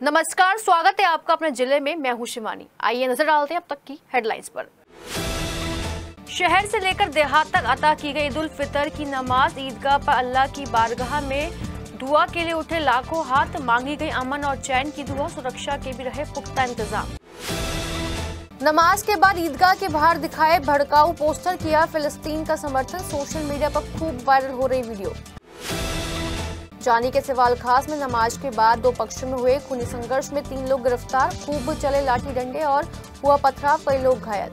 नमस्कार, स्वागत है आपका अपने जिले में। मैं हूं शिवानी। आइए नजर डालते हैं अब तक की हेडलाइंस पर। शहर से लेकर देहात तक अता की गई ईद उल फितर की नमाज। ईदगाह पर अल्लाह की बारगाह में दुआ के लिए उठे लाखों हाथ। मांगी गई अमन और चैन की दुआ। सुरक्षा के भी रहे पुख्ता इंतजाम। नमाज के बाद ईदगाह के बाहर दिखाए भड़काऊ पोस्टर। किया फिलिस्तीन का समर्थन। सोशल मीडिया पर खूब वायरल हो रही वीडियो। जानी के सवाल खास में नमाज के बाद दो पक्षों में हुए खूनी संघर्ष में 3 लोग गिरफ्तार। खूब चले लाठी डंडे और हुआ पथराव, कई लोग घायल।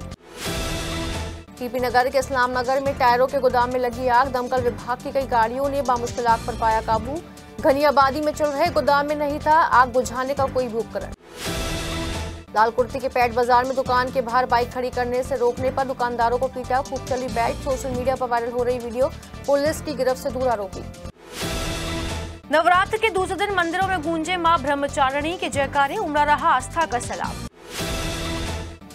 टीपी नगर के इस्लाम नगर में टायरों के गोदाम में लगी आग। दमकल विभाग की कई गाड़ियों ने बामुश्किल आग पर पाया काबू। घनी आबादी में चल रहे गोदाम में नहीं था आग बुझाने का कोई भी उपकरण। लालकुर्ती के पैट बाजार में दुकान के बाहर बाइक खड़ी करने से रोकने पर दुकानदारों को पीटा। खूब चली बैठ। सोशल मीडिया पर वायरल हो रही वीडियो। पुलिस की गिरफ्त से दूर आरोपी। नवरात्र के दूसरे दिन मंदिरों में गूंजे मां ब्रह्मचारिणी के जयकारे। उमड़ा रहा आस्था का सैलाब।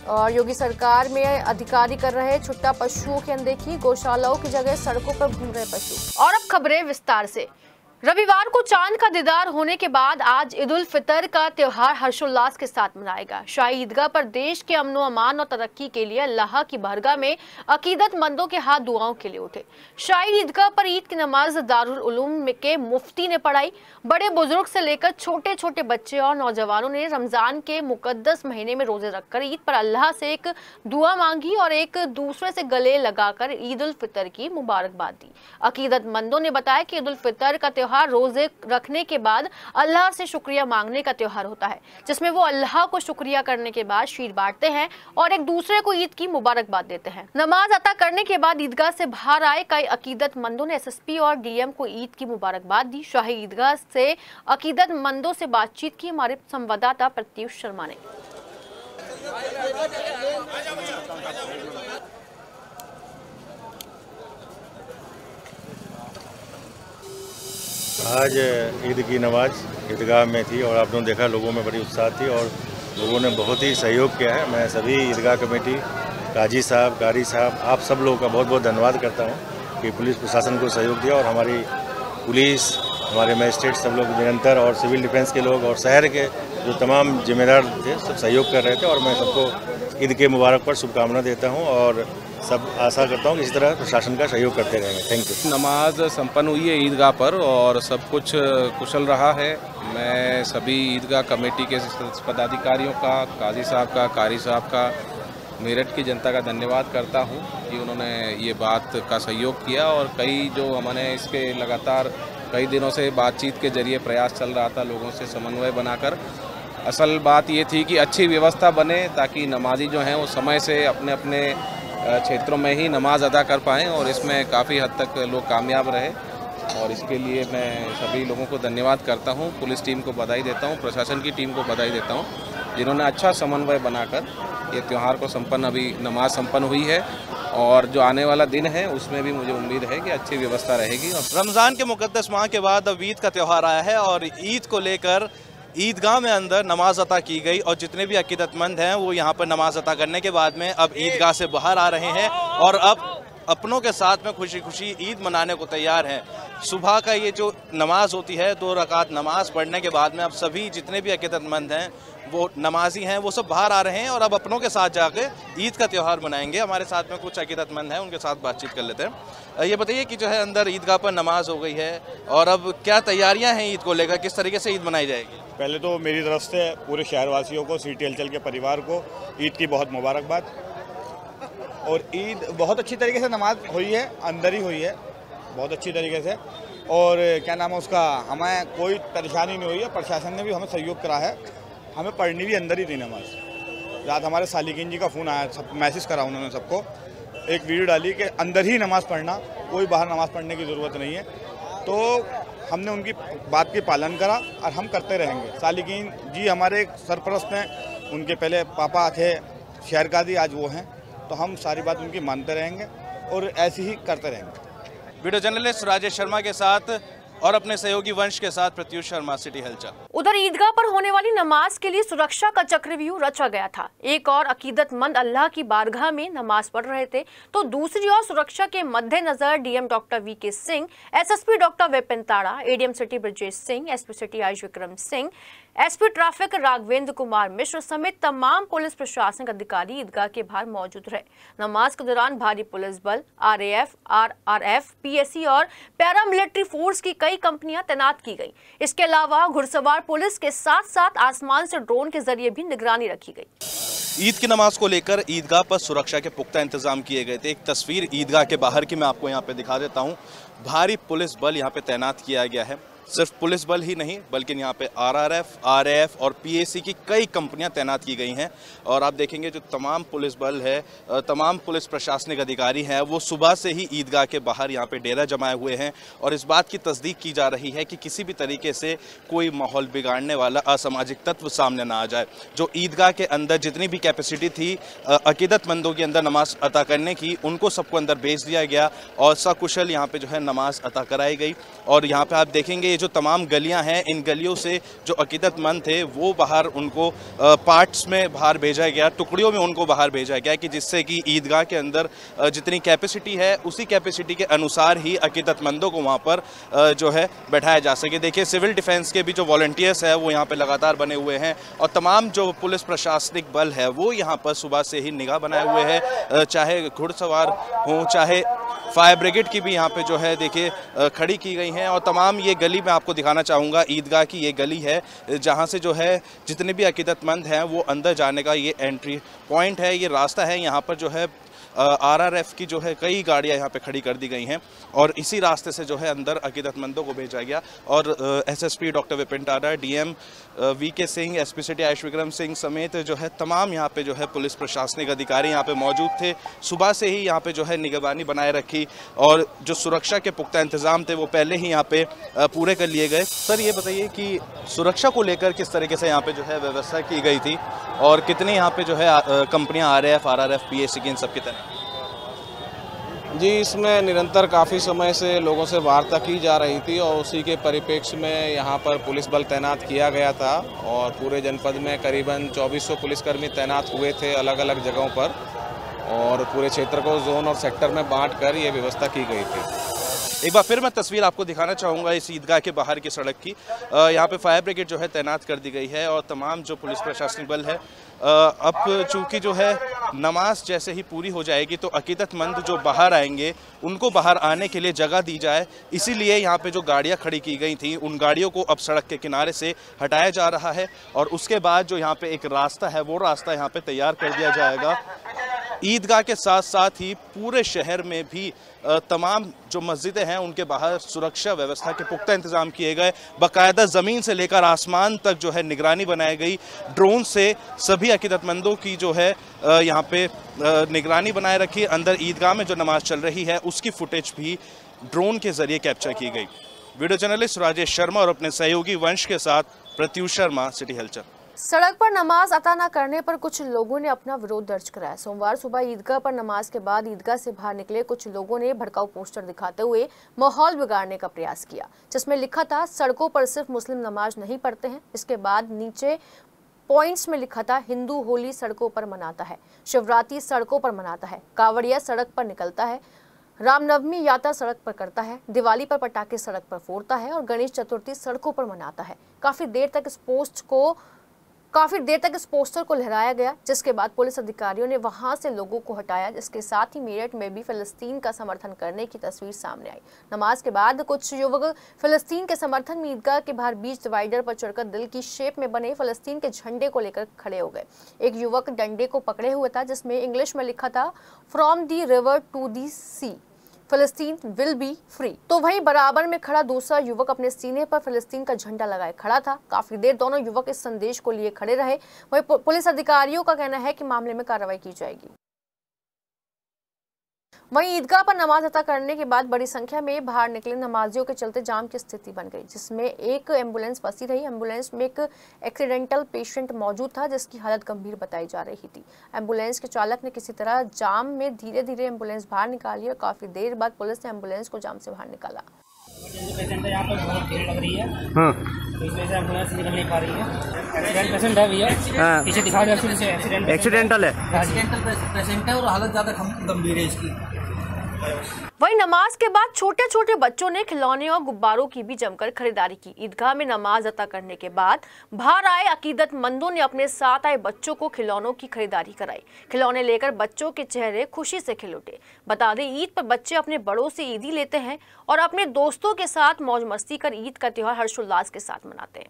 और योगी सरकार में अधिकारी कर रहे छुट्टा पशुओं की अनदेखी। गौशालाओं की जगह सड़कों पर घूम रहे पशु। और अब खबरें विस्तार से। रविवार को चांद का दीदार होने के बाद आज ईद उल फितर का त्योहार हर्षोल्लास के साथ मनाएगा। शाही ईदगाह पर देश के अमनो अमान और तरक्की के लिए अल्लाह की बारगाह में अकीदतमंदों के हाथ दुआओं के लिए उठे। शाही ईदगाह पर ईद की नमाज दारुल उलूम के मुफ्ती ने पढ़ाई। बड़े बुजुर्ग से लेकर छोटे छोटे बच्चे और नौजवानों ने रमजान के मुकद्दस महीने में रोजे रखकर ईद पर अल्लाह से एक दुआ मांगी और एक दूसरे से गले लगाकर ईद उल फितर की मुबारकबाद दी। अकीदतमंदों ने बताया कि ईद उल फितर का त्योहार रोजे रखने के बाद अल्लाह से शुक्रिया मांगने का त्योहार होता है, जिसमें वो अल्लाह को शुक्रिया करने के बाद शीर बांटते हैं और एक दूसरे को ईद की मुबारकबाद देते हैं। नमाज अता करने के बाद ईदगाह से बाहर आए कई अकीदतमंदों ने एसएसपी और डीएम को ईद की मुबारकबाद दी। शाही ईदगाह से अकीदतमंदों से बातचीत की हमारे संवाददाता प्रत्युष शर्मा ने। आज ईद की नमाज ईदगाह में थी और आपने देखा लोगों में बड़ी उत्साह थी और लोगों ने बहुत ही सहयोग किया है। मैं सभी ईदगाह कमेटी, काजी साहब, कारी साहब, आप सब लोगों का बहुत बहुत धन्यवाद करता हूं कि पुलिस प्रशासन को सहयोग दिया और हमारी पुलिस, हमारे मजिस्ट्रेट सब लोग निरंतर और सिविल डिफेंस के लोग और शहर के जो तमाम जिम्मेदार थे सब सहयोग कर रहे थे और मैं सबको ईद के मुबारक पर शुभकामना देता हूँ और सब आशा करता हूँ कि इसी तरह प्रशासन का सहयोग करते रहेंगे। Thank you. नमाज संपन्न हुई है ईदगाह पर और सब कुछ कुशल रहा है। मैं सभी ईदगाह कमेटी के पदाधिकारियों का, काजी साहब का, कारी साहब का, मेरठ की जनता का धन्यवाद करता हूँ कि उन्होंने ये बात का सहयोग किया और कई जो हमारे इसके लगातार कई दिनों से बातचीत के जरिए प्रयास चल रहा था लोगों से समन्वय बनाकर। असल बात ये थी कि अच्छी व्यवस्था बने ताकि नमाजी जो हैं वो समय से अपने अपने क्षेत्रों में ही नमाज अदा कर पाएँ और इसमें काफ़ी हद तक लोग कामयाब रहे और इसके लिए मैं सभी लोगों को धन्यवाद करता हूँ। पुलिस टीम को बधाई देता हूँ, प्रशासन की टीम को बधाई देता हूँ जिन्होंने अच्छा समन्वय बनाकर ये त्यौहार को संपन्न, अभी नमाज संपन्न हुई है और जो आने वाला दिन है उसमें भी मुझे उम्मीद है कि अच्छी व्यवस्था रहेगी। रमज़ान के मुकद्दस माह के बाद अब ईद का त्यौहार आया है और ईद को लेकर ईदगाह में अंदर नमाज अता की गई और जितने भी अकीदतमंद हैं वो यहाँ पर नमाज अता करने के बाद में अब ईदगाह से बाहर आ रहे हैं और अब अपनों के साथ में खुशी खुशी ईद मनाने को तैयार हैं। सुबह का ये जो नमाज होती है 2 रकात नमाज पढ़ने के बाद में अब सभी जितने भी अकीदतमंद हैं वो नमाजी हैं वो सब बाहर आ रहे हैं और अब अपनों के साथ जाके ईद का त्यौहार मनाएंगे। हमारे साथ में कुछ अकीदतमंद हैं, उनके साथ बातचीत कर लेते हैं। ये बताइए कि जो है अंदर ईदगाह पर नमाज हो गई है और अब क्या तैयारियां हैं ईद को लेकर, किस तरीके से ईद मनाई जाएगी? पहले तो मेरी तरफ से पूरे शहरवासियों को, सिटी हलचल के परिवार को ईद की बहुत मुबारकबाद। और ईद बहुत अच्छी तरीके से नमाज हुई है, अंदर ही हुई है बहुत अच्छी तरीके से और क्या नाम है उसका, हमें कोई परेशानी नहीं हुई है। प्रशासन ने भी हमें सहयोग करा है, हमें पढ़नी भी अंदर ही थी नमाज। रात हमारे सालिकीन जी का फ़ोन आया, सब मैसेज करा उन्होंने सबको, एक वीडियो डाली कि अंदर ही नमाज़ पढ़ना, कोई बाहर नमाज़ पढ़ने की ज़रूरत नहीं है। तो हमने उनकी बात की पालन करा और हम करते रहेंगे। सालिकीन जी हमारे सरपरस्त हैं, उनके पहले पापा थे शहर काजी, आज वो हैं, तो हम सारी बात उनकी मानते रहेंगे और ऐसे ही करते रहेंगे। वीडियो जर्नलिस्ट राजेश शर्मा के साथ और अपने सहयोगी वंश के साथ प्रत्युष शर्मा, सिटी हलचल। उधर ईदगाह पर होने वाली नमाज के लिए सुरक्षा का चक्रव्यूह रचा गया था। एक और अकीदतमंद अल्लाह की बारगाह में नमाज पढ़ रहे थे तो दूसरी ओर सुरक्षा के मद्देनजर DM doctor VK Singh, SSP doctor Vipin Tada, ADM city Brajesh Singh, SP city Ayush Vikram Singh, SP traffic Raghvendra Kumar Mishra समेत तमाम पुलिस प्रशासनिक अधिकारी ईदगाह के बाहर मौजूद रहे। नमाज के दौरान भारी पुलिस बल, आरएएफ, आरआरएफ, पीएसी और पैरामिलिट्री फोर्स की कई कंपनियां तैनात की गई। इसके अलावा घुड़सवार पुलिस के साथ साथ आसमान से ड्रोन के जरिए भी निगरानी रखी गई। ईद की नमाज को लेकर ईदगाह पर सुरक्षा के पुख्ता इंतजाम किए गए थे। एक तस्वीर ईदगाह के बाहर की मैं आपको यहाँ पे दिखा देता हूँ। भारी पुलिस बल यहाँ पे तैनात किया गया है। सिर्फ पुलिस बल ही नहीं बल्कि यहाँ पे आरआरएफ, आरएएफ और पीएसी की कई कंपनियां तैनात की गई हैं। और आप देखेंगे जो तमाम पुलिस बल है, तमाम पुलिस प्रशासनिक अधिकारी हैं, वो सुबह से ही ईदगाह के बाहर यहाँ पे डेरा जमाए हुए हैं। और इस बात की तस्दीक की जा रही है कि किसी भी तरीके से कोई माहौल बिगाड़ने वाला असामाजिक तत्व सामने ना आ जाए। जो ईदगाह के अंदर जितनी भी कैपेसिटी थी अकीदतमंदों के अंदर नमाज अता करने की, उनको सबको अंदर भेज दिया गया और सकुशल यहाँ पे जो है नमाज अता कराई गई। और यहाँ पे आप देखेंगे जो तमाम गलियां हैं, इन गलियों से जो अकीदतमंद थे वो बाहर उनको पार्ट्स में बाहर भेजा गया, टुकड़ियों में उनको बाहर भेजा गया कि जिससे कि ईदगाह के अंदर जितनी कैपेसिटी है उसी कैपेसिटी के अनुसार ही अकीदतमंदों को वहाँ पर जो है बैठाया जा सके। देखिए सिविल डिफेंस के भी जो वॉलंटियर्स है वो यहाँ पे लगातार बने हुए हैं और तमाम जो पुलिस प्रशासनिक बल है वो यहाँ पर सुबह से ही निगाह बनाए हुए हैं। चाहे घुड़सवार हों, चाहे फायर ब्रिगेड की भी यहाँ पे जो है देखिए खड़ी की गई हैं। और तमाम ये गली मैं आपको दिखाना चाहूँगा, ईदगाह की ये गली है जहाँ से जो है जितने भी अकीदतमंद हैं वो अंदर जाने का ये एंट्री पॉइंट है, ये रास्ता है। यहाँ पर जो है आरआरएफ की जो है कई गाड़ियाँ यहाँ पे खड़ी कर दी गई हैं और इसी रास्ते से जो है अंदर अकीदतमंदों को भेजा गया। और SSP doctor Vipin Tada, DM VK Singh, SP city Ayush Vikram Singh समेत जो है तमाम यहाँ पे जो है पुलिस प्रशासनिक अधिकारी यहाँ पे मौजूद थे। सुबह से ही यहाँ पे जो है निगरानी बनाए रखी और जो सुरक्षा के पुख्ता इंतजाम थे वो पहले ही यहाँ पे पूरे कर लिए गए। सर ये बताइए कि सुरक्षा को लेकर किस तरीके से यहाँ पे जो है व्यवस्था की गई थी और कितनी यहाँ पे जो है कंपनियाँ आरएएफ, आरआरएफ, पीएसी की इन सबकी तरह? जी, इसमें निरंतर काफ़ी समय से लोगों से वार्ता की जा रही थी और उसी के परिप्रेक्ष्य में यहाँ पर पुलिस बल तैनात किया गया था और पूरे जनपद में करीबन 2400 पुलिसकर्मी तैनात हुए थे अलग अलग जगहों पर और पूरे क्षेत्र को जोन और सेक्टर में बांटकर ये व्यवस्था की गई थी। एक बार फिर मैं तस्वीर आपको दिखाना चाहूँगा इस ईदगाह के बाहर की सड़क की। यहाँ पे फायर ब्रिगेड जो है तैनात कर दी गई है और तमाम जो पुलिस प्रशासनिक बल है। अब चूँकि जो है नमाज जैसे ही पूरी हो जाएगी तो अकीदतमंद जो बाहर आएंगे उनको बाहर आने के लिए जगह दी जाए, इसीलिए यहाँ पे जो गाड़ियाँ खड़ी की गई थी उन गाड़ियों को अब सड़क के किनारे से हटाया जा रहा है और उसके बाद जो यहाँ पे एक रास्ता है वो रास्ता यहाँ पे तैयार कर दिया जाएगा। ईदगाह के साथ साथ ही पूरे शहर में भी तमाम जो मस्जिदें हैं उनके बाहर सुरक्षा व्यवस्था के पुख्ता इंतजाम किए गए। बाकायदा ज़मीन से लेकर आसमान तक जो है निगरानी बनाई गई। ड्रोन से सभी अकीदतमंदों की जो है यहाँ पे निगरानी बनाए रखी। अंदर ईदगाह में जो नमाज चल रही है उसकी फुटेज भी ड्रोन के जरिए कैप्चर की गई। वीडियो जर्नलिस्ट राजेश शर्मा और अपने सहयोगी वंश के साथ प्रत्युष शर्मा, सिटी हलचल। सड़क पर नमाज अता न करने पर कुछ लोगों ने अपना विरोध दर्ज कराया। सोमवार सुबह ईदगाह पर नमाज के बाद ईदगाह से बाहर निकले कुछ लोगों ने भड़काऊ पोस्टर दिखाते हुए माहौल बिगाड़ने का प्रयास किया, जिसमें लिखा था सड़कों पर सिर्फ मुस्लिम नमाज नहीं पढ़ते हैं। इसके बाद नीचे पॉइंट्स में लिखा था हिंदू होली सड़कों पर मनाता है, शिवरात्रि सड़कों पर मनाता है, कांवड़िया सड़क पर निकलता है, रामनवमी यात्रा सड़क पर करता है, दिवाली पर पटाखे सड़क पर फोड़ता है और गणेश चतुर्थी सड़कों पर मनाता है। काफी देर तक इस पोस्टर को लहराया गया, जिसके बाद पुलिस अधिकारियों ने वहां से लोगों को हटाया। जिसके साथ ही मेरठ में भी फिलिस्तीन का समर्थन करने की तस्वीर सामने आई। नमाज के बाद कुछ युवक फिलिस्तीन के समर्थन में ईदगाह के बाहर बीच डिवाइडर पर चढ़कर दिल की शेप में बने फिलिस्तीन के झंडे को लेकर खड़े हो गए। एक युवक डंडे को पकड़े हुए था, जिसमें इंग्लिश में लिखा था from the river to the sea, Palestine will B free. तो वहीं बराबर में खड़ा दूसरा युवक अपने सीने पर फिलिस्तीन का झंडा लगाए खड़ा था। काफी देर दोनों युवक इस संदेश को लिए खड़े रहे। वहीं पुलिस अधिकारियों का कहना है कि मामले में कार्रवाई की जाएगी। वहीं ईदगाह पर नमाज अता करने के बाद बड़ी संख्या में बाहर निकले नमाजियों के चलते जाम की स्थिति बन गई, जिसमें एक एम्बुलेंस फंसी रही। एम्बुलेंस में एक एक्सीडेंटल पेशेंट मौजूद था, जिसकी हालत गंभीर बताई जा रही थी। एम्बुलेंस के चालक ने किसी तरह जाम में धीरे धीरे एम्बुलेंस बाहर निकाली और काफी देर बाद पुलिस ने एम्बुलेंस को जाम से बाहर निकाला। पेशेंट है, यहाँ पर बहुत भीड़ लग रही है। तो इस वजह से एम्बुलेंस निकल नहीं पा रही है। एक्सीडेंट पेशेंट है भैया, पीछे दिखा रहे एक्सीडेंटल है। एक्सीडेंटल पेशेंट है और हालत ज़्यादा गंभीर है इसकी। वहीं नमाज के बाद छोटे छोटे बच्चों ने खिलौने और गुब्बारों की भी जमकर खरीदारी की। ईदगाह में नमाज अता करने के बाद बाहर आए अकीदतमंदों ने अपने साथ आए बच्चों को खिलौनों की खरीदारी कराई। खिलौने लेकर बच्चों के चेहरे खुशी से खिल उठे। बता दें, ईद पर बच्चे अपने बड़ों से ईदी लेते हैं और अपने दोस्तों के साथ मौज मस्ती कर ईद का त्योहार हर्षोल्लास के साथ मनाते हैं।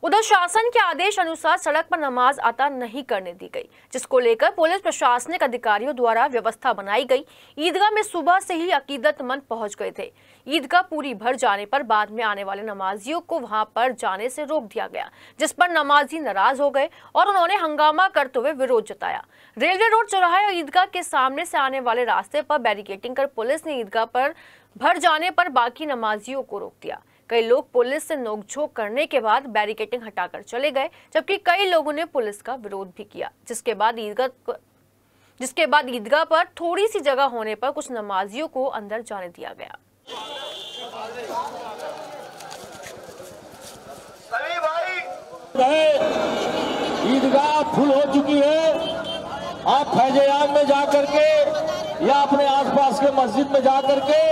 उधर शासन के आदेश अनुसार सड़क पर नमाज अता नहीं करने दी गई, जिसको लेकर पुलिस प्रशासनिक अधिकारियों द्वारा व्यवस्था बनाई गई। ईदगाह में सुबह से ही अकीदतमंद पहुंच गए थे। ईदगाह पूरी भर जाने पर बाद में आने वाले नमाजियों को वहां पर जाने से रोक दिया गया, जिस पर नमाजी नाराज हो गए और उन्होंने हंगामा करते हुए विरोध जताया। रेलवे रोड चौराहे और ईदगाह के सामने से आने वाले रास्ते पर बैरिकेडिंग कर पुलिस ने ईदगाह पर भर जाने पर बाकी नमाजियों को रोक दिया। कई लोग पुलिस से नोकझोंक करने के बाद बैरिकेडिंग हटाकर चले गए, जबकि कई लोगों ने पुलिस का विरोध भी किया, जिसके बाद ईदगाह पर थोड़ी सी जगह होने पर कुछ नमाजियों को अंदर जाने दिया गया। सभी भाई ईदगाह फुल हो चुकी है। आप फैज़-ए-आम में जा करके या अपने आसपास के मस्जिद में जा करके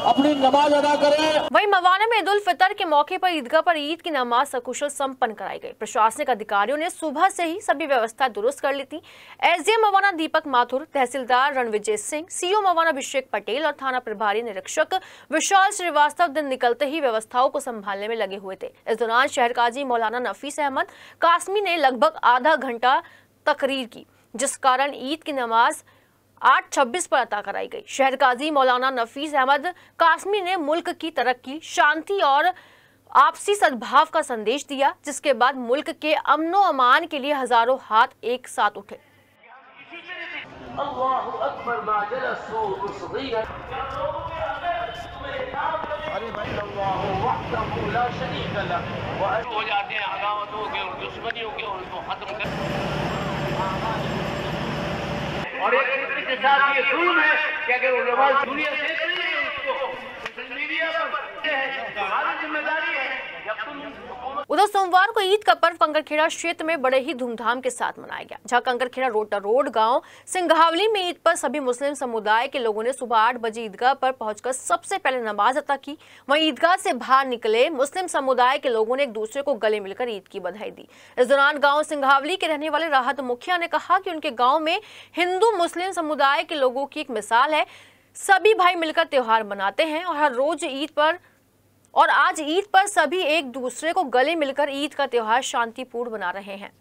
अपनी नमाज अदा करें। वहीं मवाना में ईद उल फितर के मौके पर ईदगाह पर ईद की नमाज सकुशल संपन्न कराई गई। प्रशासनिक अधिकारियों ने सुबह से ही सभी व्यवस्था दुरुस्त कर ली थी। एसडीएम मवाना दीपक माथुर, तहसीलदार रणविजय सिंह, सीओ मवाना अभिषेक पटेल और थाना प्रभारी निरीक्षक विशाल श्रीवास्तव दिन निकलते ही व्यवस्थाओं को संभालने में लगे हुए थे। इस दौरान शहर काजी मौलाना नफीस अहमद कासमी ने लगभग आधा घंटा तकरीर की, जिस कारण ईद की नमाज 8:26 पर अता कराई गई। शहर काजी मौलाना नफीस अहमद कासमी ने मुल्क की तरक्की, शांति और आपसी सद्भाव का संदेश दिया, जिसके बाद मुल्क के अमनो अमान के लिए हजारों हाथ एक साथ उठे। हो जाते हैं अदावतों के और दुश्मनियों के, और उसको खत्म कर। और एक दूसरे के साथ ये जुल्म है कि अगर वो नमाज दुनिया से उसको सोशल मीडिया पर है, तो हमारी जिम्मेदारी है। उधर सोमवार को ईद का पर्व कंकरखेड़ा क्षेत्र में बड़े ही धूमधाम के साथ मनाया गया, जहां कंकरखेड़ा रोड गांव सिंघावली में ईद पर सभी मुस्लिम समुदाय के लोगों ने सुबह 8 बजे ईदगाह पर पहुंचकर सबसे पहले नमाज अता की। वहीं ईदगाह से बाहर निकले मुस्लिम समुदाय के लोगों ने एक दूसरे को गले मिलकर ईद की बधाई दी। इस दौरान गाँव सिंघावली के रहने वाले राहत मुखिया ने कहा कि उनके गाँव में हिंदू मुस्लिम समुदाय के लोगों की एक मिसाल है। सभी भाई मिलकर त्योहार मनाते हैं और हर रोज आज ईद पर सभी एक दूसरे को गले मिलकर ईद का त्योहार शांतिपूर्ण बना रहे हैं।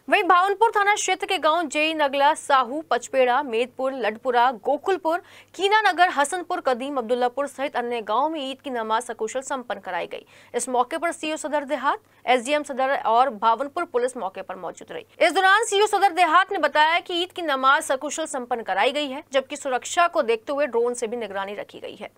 वहीं भावनपुर थाना क्षेत्र के गांव जेई नगला, साहू, पचपेड़ा, मेदपुर, लडपुरा, गोकुलपुर, कीनानगर, हसनपुर, कदीम, अब्दुल्लापुर सहित अन्य गांवों में ईद की नमाज सकुशल संपन्न कराई गई। इस मौके पर सीओ सदर देहात, एसडीएम सदर और भावनपुर पुलिस मौके पर मौजूद रही। इस दौरान सीओ सदर देहात ने बताया कि ईद की नमाज सकुशल संपन्न कराई गई है, जबकि सुरक्षा को देखते हुए ड्रोन से भी निगरानी रखी गई है।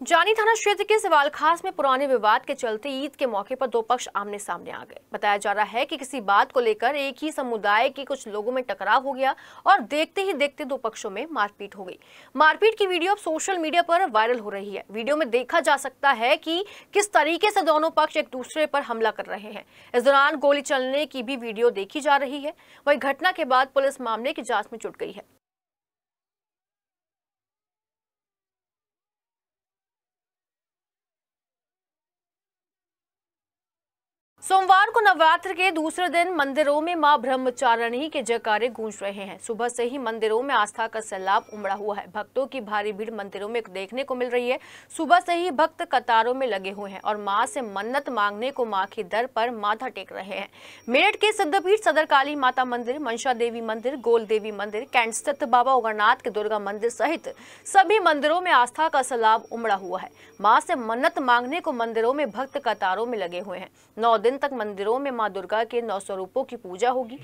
जानी थाना क्षेत्र के सिवालखास में पुराने विवाद के चलते ईद के मौके पर दो पक्ष आमने सामने आ गए। बताया जा रहा है कि किसी बात को लेकर एक ही समुदाय के कुछ लोगों में टकराव हो गया और देखते ही देखते दो पक्षों में मारपीट हो गई। मारपीट की वीडियो अब सोशल मीडिया पर वायरल हो रही है। वीडियो में देखा जा सकता है कि किस तरीके से दोनों पक्ष एक दूसरे पर हमला कर रहे हैं। इस दौरान गोली चलने की भी वीडियो देखी जा रही है। वहीं घटना के बाद पुलिस मामले की जांच में जुट गई है। सोमवार को नवरात्र के दूसरे दिन मंदिरों में मां ब्रह्मचारिणी के जयकारे गूंज रहे हैं। सुबह से ही मंदिरों में आस्था का सैलाब उमड़ा हुआ है। भक्तों की भारी भीड़ मंदिरों में देखने को मिल रही है। सुबह से ही भक्त कतारों में लगे हुए हैं और मां से मन्नत मांगने को मां के दर पर माथा टेक रहे हैं। मेरठ के सिद्धपीठ सदर काली माता मंदिर, मनसा देवी मंदिर, गोल देवी मंदिर, कैंट स्थित बाबा उग्रनाथ के दुर्गा मंदिर सहित सभी मंदिरों में आस्था का सैलाब उमड़ा हुआ है। मां से मन्नत मांगने को मंदिरों में भक्त कतारों में लगे हुए हैं। 9 दिन तक मंदिरों में मां दुर्गा के 9 स्वरूपों की पूजा होगी।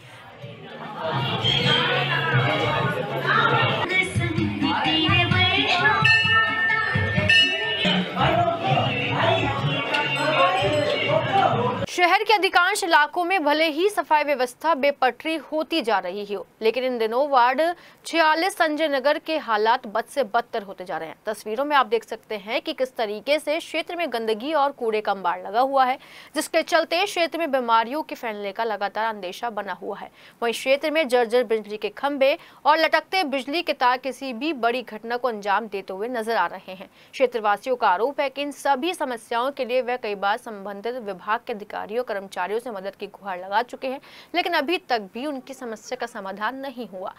शहर के अधिकांश इलाकों में भले ही सफाई व्यवस्था बेपटरी होती जा रही हो, लेकिन इन दिनों वार्ड 46 संजय नगर के हालात बद से बदतर होते जा रहे हैं। तस्वीरों में आप देख सकते हैं कि किस तरीके से क्षेत्र में गंदगी और कूड़े का अंबार लगा हुआ है, जिसके चलते क्षेत्र में बीमारियों के फैलने का लगातार अंदेशा बना हुआ है। वहीं क्षेत्र में जर्जर बिजली के खंभे और लटकते बिजली के तार किसी भी बड़ी घटना को अंजाम देते हुए नजर आ रहे हैं। क्षेत्रवासियों का आरोप है कि इन सभी समस्याओं के लिए वह कई बार संबंधित विभाग के अधिकारियों कर्मचारियों से मदद की गुहार लगा चुके हैं, लेकिन अभी तक भी उनकी समस्या का समाधान नहीं हुआ।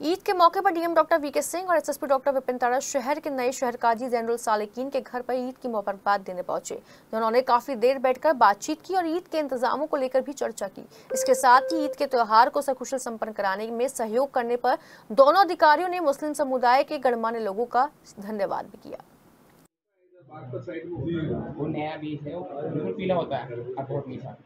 ईद के मौके पर डीएम डॉक्टर वीके सिंह और एसएसपी डॉक्टर विपिन तारा शहर के नए शहर काजी जैनुल सालिकीन के घर पर ईद की मुबारकबाद देने पहुंचे। उन्होंने काफी देर बैठकर बातचीत की और ईद के इंतजामों को लेकर भी चर्चा की। इसके साथ ही ईद के त्योहार को सकुशल संपन्न कराने में सहयोग करने पर दोनों अधिकारियों ने मुस्लिम समुदाय के गणमान्य लोगों का धन्यवाद भी किया। वो नया बीज है, वो पीला होता है, अखरोट मीठा।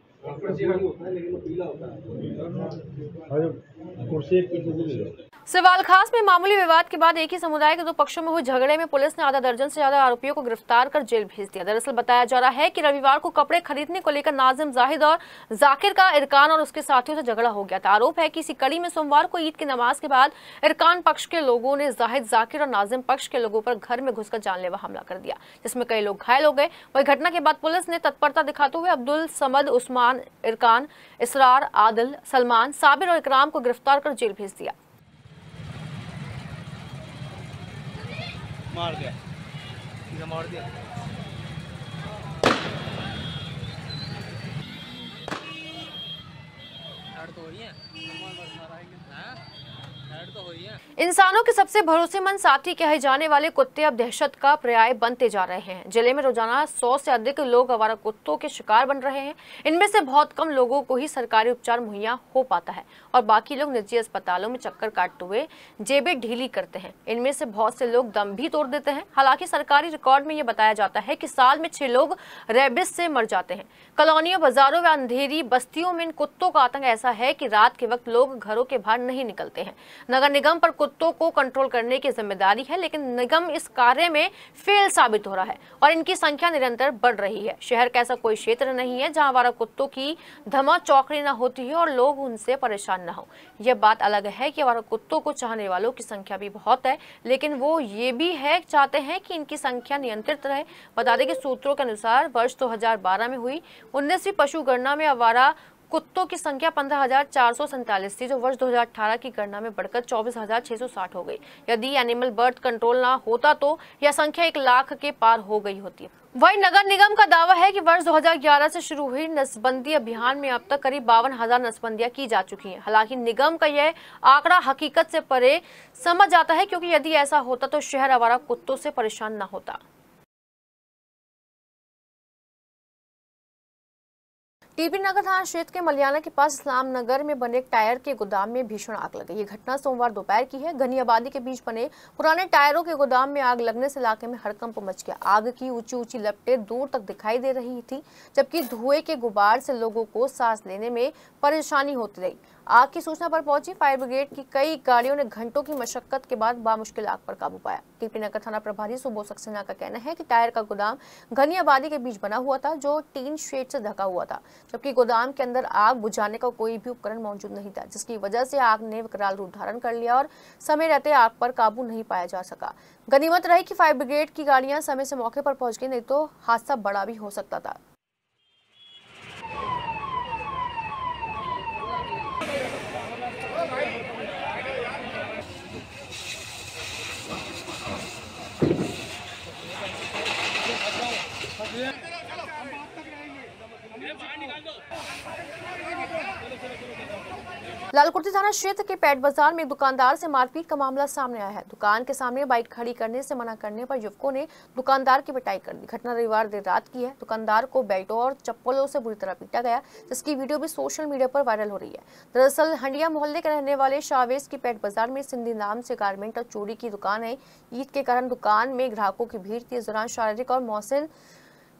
सवाल खास में मामूली विवाद के बाद एक ही समुदाय के दो पक्षों में हुए झगड़े में पुलिस ने आधा दर्जन से ज्यादा आरोपियों को गिरफ्तार कर जेल भेज दिया। दरअसल बताया जा रहा है कि रविवार को कपड़े खरीदने को लेकर नाजिम, जाहिद और जाकिर का इरकान और उसके साथियों से झगड़ा हो गया था। आरोप है कि इसी कड़ी में सोमवार को ईद की नमाज के बाद इरकान पक्ष के लोगों ने जाहिद, जाकिर और नाजिम पक्ष के लोगों पर घर में घुसकर जानलेवा हमला कर दिया, जिसमें कई लोग घायल हो गए। वही घटना के बाद पुलिस ने तत्परता दिखाते हुए अब्दुल समद, उस्मान, इरकान, इसरार, आदिल, सलमान, साबिर और इकराम को गिरफ्तार कर जेल भेज दिया। मार दिया, मार दिया। तो हो रही है, तो हो रही है। इंसानों के सबसे भरोसेमंद साथी कहे जाने वाले कुत्ते अब दहशत का पर्याय बनते जा रहे हैं। जिले में रोजाना 100 से अधिक लोग आवारा कुत्तों के शिकार बन रहे हैं। इनमें से बहुत कम लोगों को ही सरकारी उपचार मुहैया हो पाता है और बाकी लोग निजी अस्पतालों में चक्कर काटते हुए जेबें ढीली करते हैं। इनमें से बहुत से लोग दम भी तोड़ देते हैं। हालांकि सरकारी रिकॉर्ड में ये बताया जाता है कि साल में 6 लोग रेबिस से मर जाते हैं। कॉलोनियों, बाजारों व अंधेरी बस्तियों में इन कुत्तों का आतंक ऐसा है कि रात के वक्त लोग घरों के बाहर नहीं निकलते हैं। नगर निगम पर कुत्तों को कंट्रोल करने की जिम्मेदारी है, लेकिन निगम इस कार्य में फेल साबित हो रहा है और इनकी संख्या निरंतर बढ़ रही है। शहर का ऐसा कोई क्षेत्र नहीं है जहां आवारा कुत्तों की धमा चौकड़ी न होती है और लोग उनसे परेशान न हो। यह बात अलग है कि आवारा कुत्तों को चाहने वालों की संख्या भी बहुत है, लेकिन वो ये भी चाहते हैं कि इनकी संख्या नियंत्रित रहे। बता दें कि सूत्रों के अनुसार वर्ष 2012 में हुई 19वीं पशु गणना में आवारा कुत्तों की संख्या 15,447 थी, जो वर्ष 2018 की गणना में बढ़कर 24,660 हो गई। यदि एनिमल बर्थ कंट्रोल ना होता तो यह संख्या 1 लाख के पार हो गई होती। वहीं नगर निगम का दावा है कि वर्ष 2011 से शुरू हुई नसबंदी अभियान में अब तक करीब 52,000 नसबंदियां की जा चुकी हैं। हालांकि निगम का यह आंकड़ा हकीकत से परे समझ आता है, क्योंकि यदि ऐसा होता तो शहर आवारा कुत्तों से परेशान न होता। टीपी नगर थाना क्षेत्र के मलियाना के पास इस्लाम नगर में बने एक टायर के गोदाम में भीषण आग लग गई। ये घटना सोमवार दोपहर की है। घनी आबादी के बीच बने पुराने टायरों के गोदाम में आग लगने से इलाके में हड़कंप मच गया। आग की ऊंची ऊंची लपटें दूर तक दिखाई दे रही थी, जबकि धुएं के गुबार से लोगों को सांस लेने में परेशानी होती रही। आग की सूचना पर पहुंची फायर ब्रिगेड की कई गाड़ियों ने घंटों की मशक्कत के बाद बामुश्किल आग पर काबू पाया। टीपी नगर थाना प्रभारी सुबोध सक्सेना का कहना है कि टायर का गोदाम घनी आबादी के बीच बना हुआ था, जो टीन शेड से ढका हुआ था, जबकि गोदाम के अंदर आग बुझाने का कोई भी उपकरण मौजूद नहीं था, जिसकी वजह से आग ने विकराल रूप धारण कर लिया और समय रहते आग पर काबू नहीं पाया जा सका। गनीमत रही कि फायर ब्रिगेड की गाड़ियां समय से मौके पर पहुंच गई, नहीं तो हादसा बड़ा भी हो सकता था। लालकुटी थाना क्षेत्र के पेट बाजार में दुकानदार से मारपीट का मामला सामने आया है। दुकान के सामने बाइक खड़ी करने से मना करने पर युवकों ने दुकानदार की पिटाई कर दी। घटना रविवार देर रात की है। दुकानदार को बेल्टों और चप्पलों से बुरी तरह पीटा गया, जिसकी वीडियो भी सोशल मीडिया पर वायरल हो रही है। दरअसल हंडिया मोहल्ले के रहने वाले शाहवेज की पेट बाजार में सिंधी नाम से गारमेंट और चूड़ी की दुकान है। ईद के कारण दुकान में ग्राहकों की भीड़ थी। इस दौरान शारीरिक और मोहसिन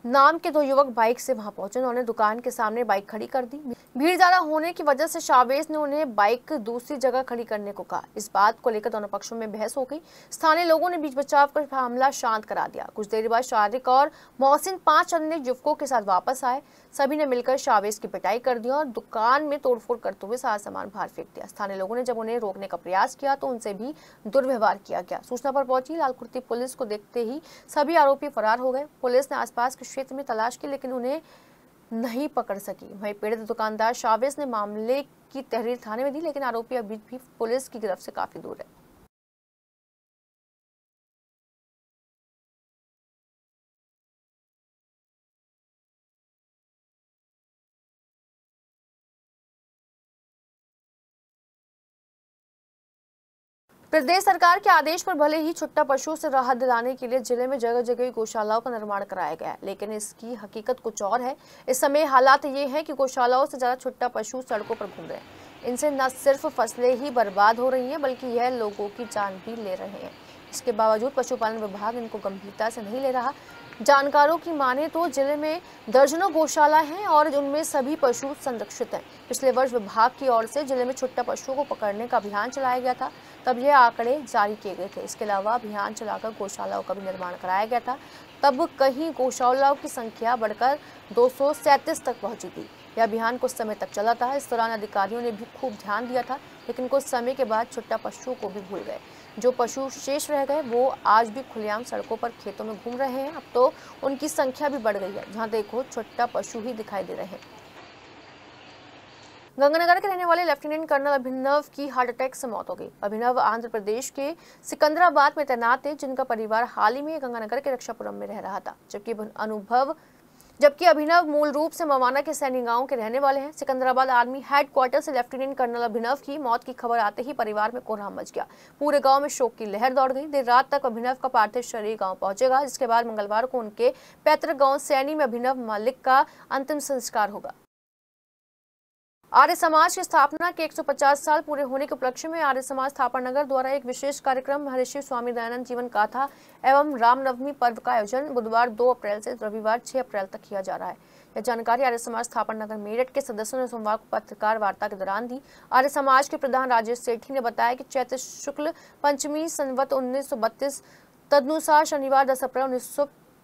नाम के 2 युवक बाइक से वहां पहुंचे। उन्होंने दुकान के सामने बाइक खड़ी कर दी। भीड़ ज्यादा होने की वजह से शावेज ने उन्हें बाइक दूसरी जगह खड़ी करने को कहा। इस बात को लेकर दोनों पक्षों में बहस हो गई। स्थानीय लोगों ने बीच बचाव कर मामला शांत करा दिया। कुछ देर बाद शारिक और मोहसिन 5 अन्य युवकों के साथ वापस आए। सभी ने मिलकर शावेज की पिटाई कर दी और दुकान में तोड़फोड़ करते हुए सारा सामान बाहर फेंक दिया। स्थानीय लोगों ने जब उन्हें रोकने का प्रयास किया तो उनसे भी दुर्व्यवहार किया गया। सूचना पर पहुंची लालकुर्ती पुलिस को देखते ही सभी आरोपी फरार हो गए। पुलिस ने आसपास के क्षेत्र में तलाश की लेकिन उन्हें नहीं पकड़ सकी। वहीं पीड़ित दुकानदार शावेज ने मामले की तहरीर थाने में दी लेकिन आरोपी अभी भी पुलिस की गिरफ्त से काफी दूर है। प्रदेश सरकार के आदेश पर भले ही छुट्टा पशुओं से राहत दिलाने के लिए जिले में जगह जगह गौशालाओं का निर्माण कराया गया है, लेकिन इसकी हकीकत कुछ और है। इस समय हालात ये हैं कि गौशालाओं से ज्यादा छुट्टा पशु सड़कों पर घूम रहे हैं। इनसे न सिर्फ फसलें ही बर्बाद हो रही हैं बल्कि यह लोगों की जान भी ले रहे हैं। इसके बावजूद पशुपालन विभाग इनको गंभीरता से नहीं ले रहा। जानकारों की माने तो जिले में दर्जनों गौशाला हैं और उनमें सभी पशु संरक्षित हैं। पिछले वर्ष विभाग की ओर से जिले में छुट्टा पशुओं को पकड़ने का अभियान चलाया गया था, तब यह आंकड़े जारी किए गए थे। इसके अलावा अभियान चलाकर गौशालाओं का भी निर्माण कराया गया था, तब कहीं गौशालाओं की संख्या बढ़कर 237 तक पहुंची थी। यह अभियान कुछ समय तक चला था। इस दौरान अधिकारियों ने भी खूब ध्यान दिया था, लेकिन कुछ समय के बाद छुट्टा पशुओं को भी भूल गए। जो पशु शेष रह गए वो आज भी खुलेआम सड़कों पर खेतों में घूम रहे हैं। अब तो उनकी संख्या भी बढ़ गई है, जहां देखो छुट्टा पशु ही दिखाई दे रहे हैं। गंगानगर के रहने वाले लेफ्टिनेंट कर्नल अभिनव की हार्ट अटैक से मौत हो गई। अभिनव आंध्र प्रदेश के सिकंदराबाद में तैनात थे, जिनका परिवार हाल ही में गंगानगर के रक्षापुरम में रह रहा था। जबकि अभिनव मूल रूप से मवाना के सैनी गांव के रहने वाले हैं। सिकंदराबाद आर्मी हेडक्वार्टर से लेफ्टिनेंट कर्नल अभिनव की मौत की खबर आते ही परिवार में कोहराम मच गया। पूरे गांव में शोक की लहर दौड़ गई। देर रात तक अभिनव का पार्थिव शरीर गांव पहुंचेगा, जिसके बाद मंगलवार को उनके पैतृक गांव सैनी में अभिनव मालिक का अंतिम संस्कार होगा। आर्य समाज की स्थापना के 150 साल पूरे होने के उपलक्ष्य में आर्य समाज थापर नगर द्वारा एक विशेष कार्यक्रम महर्षि स्वामी दयानंद जीवन गाथा एवं रामनवमी पर्व का आयोजन बुधवार 2 अप्रैल से रविवार 6 अप्रैल तक किया जा रहा है। यह जानकारी आर्य समाज थापर नगर मेरठ के सदस्यों ने सोमवार को पत्रकार वार्ता के दौरान दी। आर्य समाज के प्रधान राजेश सेठी ने बताया कि चैत्र शुक्ल पंचमी संवत 1932 तदनुसार शनिवार 10 अप्रैल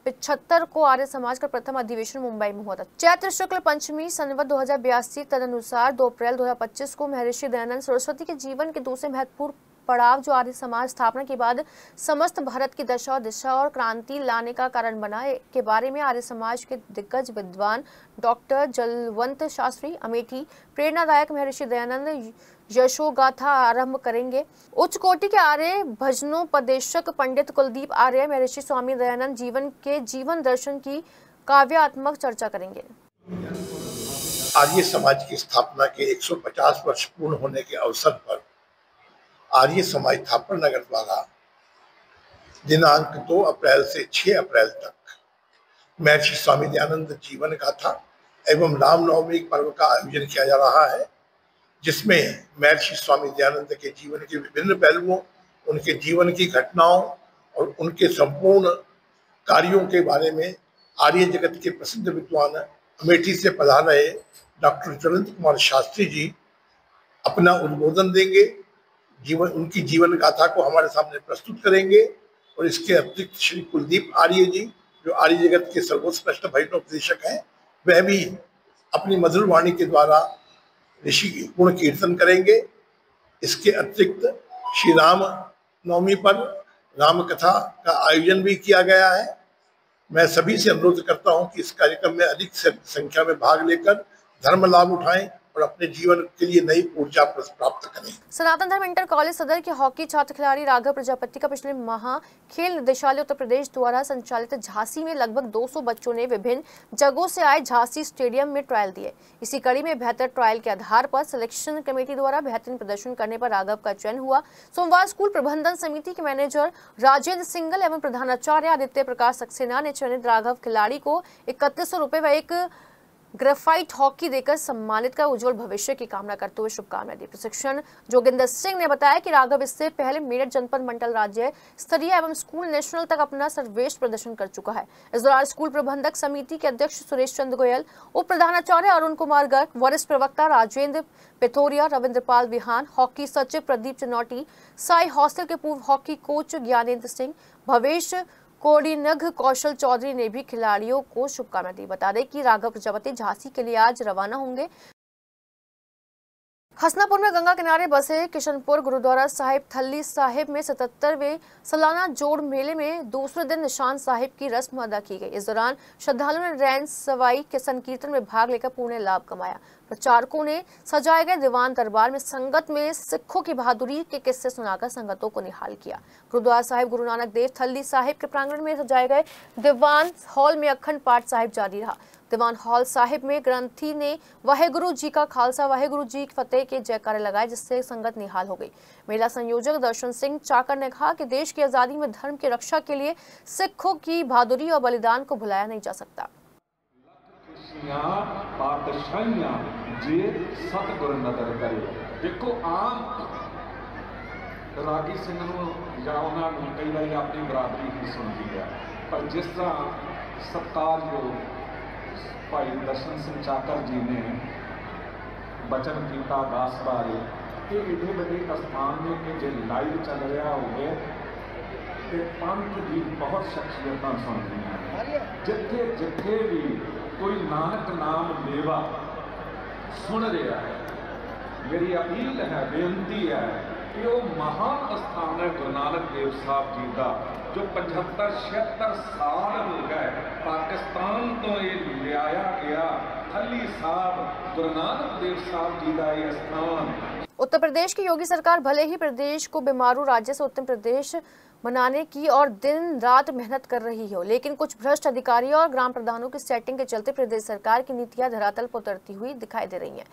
1975 को आर्य समाज का प्रथम अधिवेशन मुंबई में हुआ था। चैत्र शुक्ल पंचमी संवत 2082 तदनुसार 2 अप्रैल 2025 को महर्षि दयानंद सरस्वती के जीवन के दूसरे महत्वपूर्ण पड़ाव जो आर्य समाज स्थापना के बाद समस्त भारत की दशा और दिशा और क्रांति लाने का कारण बना के बारे में आर्य समाज के दिग्गज विद्वान डॉक्टर जलवंत शास्त्री अमेठी प्रेरणादायक महर्षि दयानंद यशोगाथा आरंभ करेंगे। उच्च कोटि के आर्य भजनोपदेशक पंडित कुलदीप आर्य महर्षि स्वामी दयानंद जीवन के जीवन दर्शन की काव्यात्मक चर्चा करेंगे। आर्य समाज की स्थापना के 150 वर्ष पूर्ण होने के अवसर पर आर्य समाज थापर नगर द्वारा दिनांक 2 अप्रैल से 6 अप्रैल तक महर्षि स्वामी दयानंद जीवन गाथा एवं रामनवमी पर्व का आयोजन किया जा रहा है, जिसमें महर्षि स्वामी दयानंद के जीवन के विभिन्न पहलुओं, उनके जीवन की घटनाओं और उनके संपूर्ण कार्यों के बारे में आर्य जगत के प्रसिद्ध विद्वान अमेठी से पधार रहे डॉक्टर जलवंत कुमार शास्त्री जी अपना उद्बोधन देंगे। उनकी जीवन गाथा को हमारे सामने प्रस्तुत करेंगे और इसके अतिरिक्त श्री कुलदीप आर्य जी जो आर्य जगत के सर्वोत्कृष्ट भजनोपदेशक हैं, वह भी अपनी मधुर वाणी के द्वारा ऋषि गुण कीर्तन करेंगे। इसके अतिरिक्त श्री राम नवमी पर राम कथा का आयोजन भी किया गया है। मैं सभी से अनुरोध करता हूं कि इस कार्यक्रम में अधिक संख्या में भाग लेकर धर्म लाभ उठाएं और अपने जीवन के लिए नई ऊर्जा प्राप्त करें। सनातन धर्म इंटर कॉलेज सदर के हॉकी छात्र खिलाड़ी राघव प्रजापति का पिछले माह खेल निदेशालय उत्तर प्रदेश द्वारा संचालित झांसी में लगभग 200 बच्चों ने विभिन्न जगहों से आए झांसी स्टेडियम में ट्रायल दिए। इसी कड़ी में बेहतर ट्रायल के आधार पर सिलेक्शन कमेटी द्वारा बेहतरीन प्रदर्शन करने पर राघव का चयन हुआ। सोमवार स्कूल प्रबंधन समिति के मैनेजर राजेंद्र सिंगल एवं प्रधानाचार्य आदित्य प्रकाश सक्सेना ने चयनित राघव खिलाड़ी को 3100 रुपए व एक ग्रेफाइट हॉकी देकर सम्मानित कर उज्जवल भविष्य की कामना करते हुए शुभकामनाएं दी। प्रशिक्षण जोगिंदर सिंह ने बताया कि राघव इससे पहले मेरठ जनपद मंडल राज्य स्तरीय एवं स्कूल नेशनल तक अपना सर्वश्रेष्ठ प्रदर्शन कर चुका है। इस दौरान स्कूल प्रबंधक समिति के अध्यक्ष सुरेश चंद्र गोयल, उप प्रधानाचार्य अरुण कुमार गर्ग, वरिष्ठ प्रवक्ता राजेंद्र पिथोरिया, रविंद्रपाल विहान, हॉकी सचिव प्रदीप चनौटी, साई हॉस्टल के पूर्व हॉकी कोच ज्ञानेंद्र सिंह, भवेश कोडिनघ, कौशल चौधरी ने भी खिलाड़ियों को शुभकामनाएं दी। बता दें कि राघव प्रजापति झांसी के लिए आज रवाना होंगे। हसनापुर में गंगा किनारे बसे किशनपुर गुरुद्वारा साहिब थल्ली साहिब में 77वें सालाना जोड़ मेले में दूसरे दिन निशान साहिब की रस्म अदा की गई। इस दौरान श्रद्धालुओं ने रैन सवाई के संकीर्तन में भाग लेकर पुण्य लाभ कमाया। प्रचारकों ने सजाए गए दीवान दरबार में संगत में सिखों की बहादुरी के किस्से सुनाकर संगतों को निहाल किया। गुरुद्वारा साहिब गुरु नानक देव थल्ली साहिब के प्रांगण में सजाए गए दीवान हॉल में अखंड पाठ साहिब जारी रहा। दीवान हॉल साहिब में ग्रंथी ने वाहेगुरु जी का खालसा वाहेगुरु जी की फतेह के जयकारे लगाए, जिससे संगत निहाल हो गई। मेला संयोजक दर्शन सिंह चाकर ने कहा कि देश की आजादी में धर्म की रक्षा के लिए सिखों की बहादुरी और बलिदान को भुलाया नहीं जा सकता। जे सतगुर नदर करे। देखो आम रागी सिंह या उन्होंने कई बार अपनी बराबरी ही सुनती है, पर जिस तरह सत्कारयोग भाई दर्शन सिंह चाकर जी ने बचन किया दास बारे कि एडे बड़े स्थान में कि जो लाइव चल रहा हो तो पंथ की बहुत शख्सियत सुन रही, जिथे जिथे भी कोई नानक नाम लेवा सुन रहा है, मेरी अपील है, बेनती है कि वो महान स्थान है गुरु नानक देव साहब जी का, जो 75-76 साल हो गए पाकिस्तान तो ये लिया गया थल्ली साहब गुरु नानक देव साहब जी का ये स्थान। उत्तर प्रदेश की योगी सरकार भले ही प्रदेश को बीमारू राज्य से उत्तर प्रदेश बनाने की और दिन रात मेहनत कर रही हो, लेकिन कुछ भ्रष्ट अधिकारियों और ग्राम प्रधानों की सेटिंग के चलते प्रदेश सरकार की नीतियां धरातल पर उतरती हुई दिखाई दे रही हैं।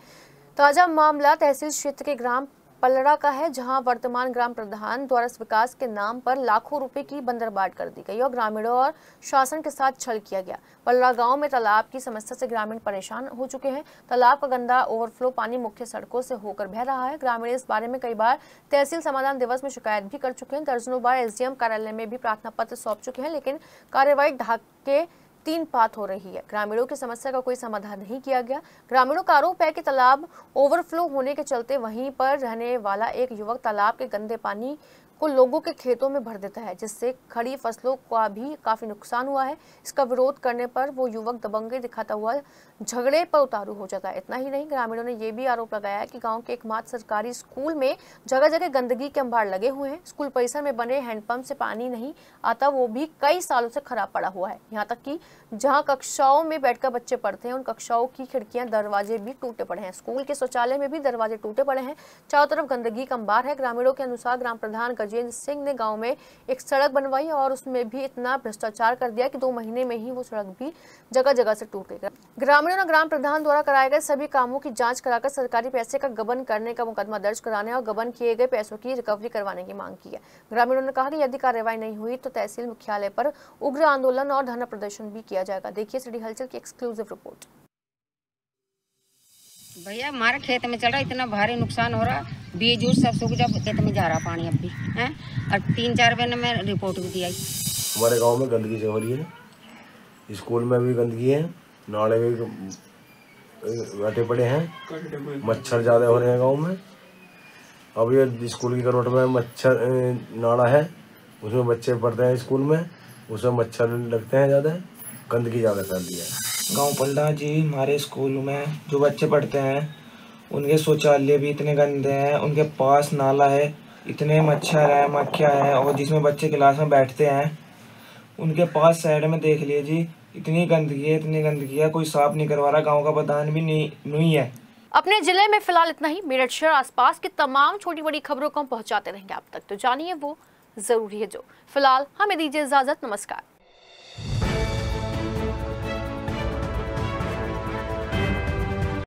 ताजा मामला तहसील क्षेत्र के ग्राम पलड़ा का है, जहां वर्तमान ग्राम प्रधान द्वारा विकास के नाम पर लाखों रुपए की बंदरबाट कर दी गई और ग्रामीणों और शासन के साथ छल किया गया। पलड़ा गांव में तालाब की समस्या से ग्रामीण परेशान हो चुके हैं। तालाब का गंदा ओवरफ्लो पानी मुख्य सड़कों से होकर बह रहा है। ग्रामीण इस बारे में कई बार तहसील समाधान दिवस में शिकायत भी कर चुके हैं। दर्जनों बार एसडीएम कार्यालय में भी प्रार्थना पत्र सौंप चुके हैं, लेकिन कार्यवाही ढाके 3 पात हो रही है। ग्रामीणों की समस्या का कोई समाधान नहीं किया गया। ग्रामीणों का आरोप है कि तालाब ओवरफ्लो होने के चलते वहीं पर रहने वाला एक युवक तालाब के गंदे पानी को लोगों के खेतों में भर देता है, जिससे खड़ी फसलों का भी काफी नुकसान हुआ है। इसका विरोध करने पर वो युवक दबंगई दिखाता हुआ झगड़े पर उतारू हो जाता है। इतना ही नहीं, ग्रामीणों ने ये भी आरोप लगाया है कि गांव के एकमात्र सरकारी स्कूल में जगह जगह गंदगी के अंबार लगे हुए हैं। स्कूल परिसर में बने हैंडपंप से पानी नहीं आता, वो भी कई सालों से खराब पड़ा हुआ है। यहाँ तक कि जहाँ कक्षाओं में बैठकर बच्चे पढ़ते हैं, उन कक्षाओं की खिड़कियां दरवाजे भी टूटे पड़े हैं। स्कूल के शौचालय में भी दरवाजे टूटे पड़े हैं। चारों तरफ गंदगी का अंबार है। ग्रामीणों के अनुसार ग्राम प्रधान गजेंद्र सिंह ने गांव में एक सड़क बनवाई और उसमें भी इतना भ्रष्टाचार कर दिया कि 2 महीने में ही वो सड़क भी जगह जगह से टूट गई। ग्रामीणों ने ग्राम प्रधान द्वारा कराए गए सभी कामों की जांच कराकर सरकारी पैसे का गबन करने का मुकदमा दर्ज कराने और गबन किए गए पैसों की रिकवरी करवाने की मांग की है। ग्रामीणों ने कहा कि यदि कार्रवाई नहीं हुई तो तहसील मुख्यालय पर उग्र आंदोलन और धरना प्रदर्शन भी किया जाएगा। देखिए सिटी हलचल की एक्सक्लूसिव रिपोर्ट। भैया हमारे खेत में चल रहा, इतना भारी नुकसान हो रहा, बीज उज सब सूख जा, खेत में जा रहा पानी अब भी है। और 3-4 बार मैं रिपोर्ट भी दी आई। हमारे गांव में गंदगी से हो रही है, स्कूल में भी गंदगी है, नाले में बैठे पड़े हैं, मच्छर ज़्यादा हो रहे हैं गांव में। अब ये स्कूल की करोट में मच्छर नाला है, उसमें बच्चे पढ़ते हैं स्कूल में, उसमें मच्छर लगते हैं ज़्यादा, गंदगी ज़्यादा फैल दी है। गांव पलड़ा जी हमारे स्कूल में जो बच्चे पढ़ते हैं उनके शौचालय भी इतने गंदे हैं, उनके पास नाला है, इतने मच्छर है, मक्खियाँ हैं, और जिसमें बच्चे क्लास में बैठते हैं उनके पास साइड में देख लीजिए जी इतनी गंदगी है, कोई साफ नहीं करवा रहा, गांव का प्रधान भी नहीं है। अपने जिले में फिलहाल इतना ही। मेरठ शहर आसपास की तमाम छोटी बड़ी खबरों को हम पहुंचाते रहेंगे आप तक, तो जानिए वो जरूरी है जो। फिलहाल हमें दीजिए इजाजत, नमस्कार।